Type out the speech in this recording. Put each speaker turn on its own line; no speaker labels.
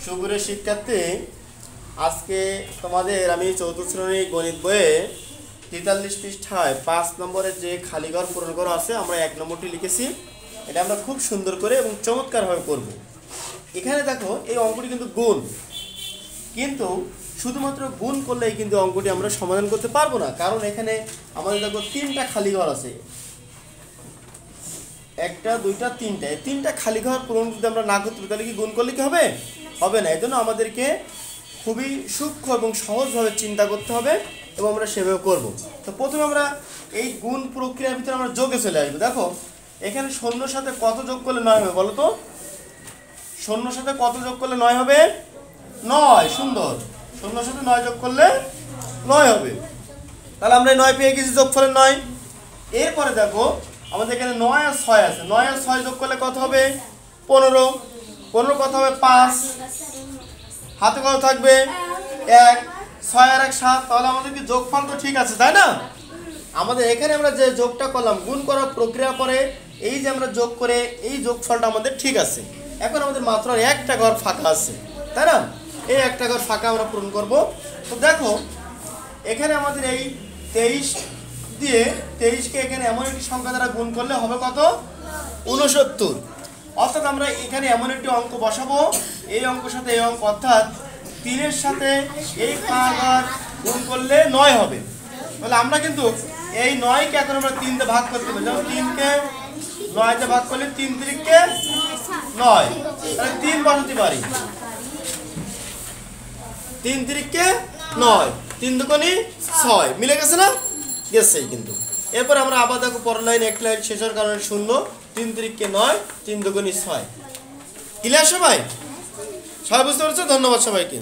সুপ্রিয় শিক্ষার্থী, আজকে তোমাদের আমি চতুর্থ শ্রেণী গণিত বইয়ে 43 পৃষ্ঠায় 5 নম্বরের যে খালি ঘর পূরণ করা আছে আমরা 1 নম্বরটি লিখেছি। এটা আমরা খুব সুন্দর করে এবং চমৎকারভাবে করব। এখানে দেখো এই অঙ্কটি কিন্তু গুণ, কিন্তু শুধুমাত্র গুণ করলেই কিন্তু অঙ্কটি আমরা সমাধান করতে পারবো না, কারণ এখানে আমাদের দেখো 3টা খালি ঘর আছে, 1টা 2টা 3টা। এই 3টা খালি ঘর পূরণ যদি আমরা না করতে পারি তাহলে কি গুণ করলে কি হবে? হবে না। এই জন্য আমাদেরকে খুবই সূক্ষ্ম এবং সহজভাবে চিন্তা করতে হবে এবং আমরা সেভাবে করব। তো প্রথমে আমরা এই গুণ প্রক্রিয়ার ভিতরে আমরা যোগে চলে আসবো। দেখো এখানে শূন্যর সাথে কত যোগ করলে 9 হবে বলো তো? শূন্যর সাথে কত যোগ করলে 9 হবে? 9। সুন্দর। শূন্যর সাথে 9 যোগ করলে 9 হবে। তাহলে আমরা 9 পেয়ে গেছি, যোগফলের 9। এরপরে দেখো আমাদের এখানে 9 আর 6 আছে। 9 আর 6 যোগ করলে কত হবে? 15। 15 কত হবে? 5। হাতে কত থাকবে? 1। 6 আর 1 7। তাহলে আমাদের কি যোগফল তো ঠিক আছে, তাই না? আমাদের এখানে আমরা যে যোগটা করলাম গুণ করার প্রক্রিয়া পরে এই যে আমরা যোগ করে এই যোগফলটা আমাদের ঠিক আছে। এখন আমাদের মাত্র একটা ঘর ফাঁকা আছে, তাই না? এই একটা ঘর ফাঁকা আমরা পূরণ করব। তো দেখো এখানে আমাদের এই 23 দিয়ে 23কে এখানে এমন একটি সংখ্যা দ্বারা গুণ করলে হবে কত? 69। অর্থাৎ আমরা এখানে এমন একটি অঙ্ক বসাবো, এই অঙ্কের সাথে এই অঙ্ক, অর্থাৎ 3-এর সাথে এই 5 বার গুণ করলে 9 হবে। তাহলে আমরা কিন্তু এই 9কে এখন আমরা 3 দিয়ে ভাগ করতে পারি। যেমন 3কে 9 দিয়ে ভাগ করলে 3 3কে 9, তাহলে 3 বসাতে পারি। 3 3কে 9, 3 দুগুণে 6, মিলে গেছে না? গেছেই কিন্তু। এরপর আমরা আবার দেখো পরের লাইন, এক লাইন শেষ হওয়ার কারণে 0, 3 3কে 9, 3 দুগুণে 6। ক্লিয়ার সবাই? সবাই বুঝতে পারছো? ধন্যবাদ সবাইকে।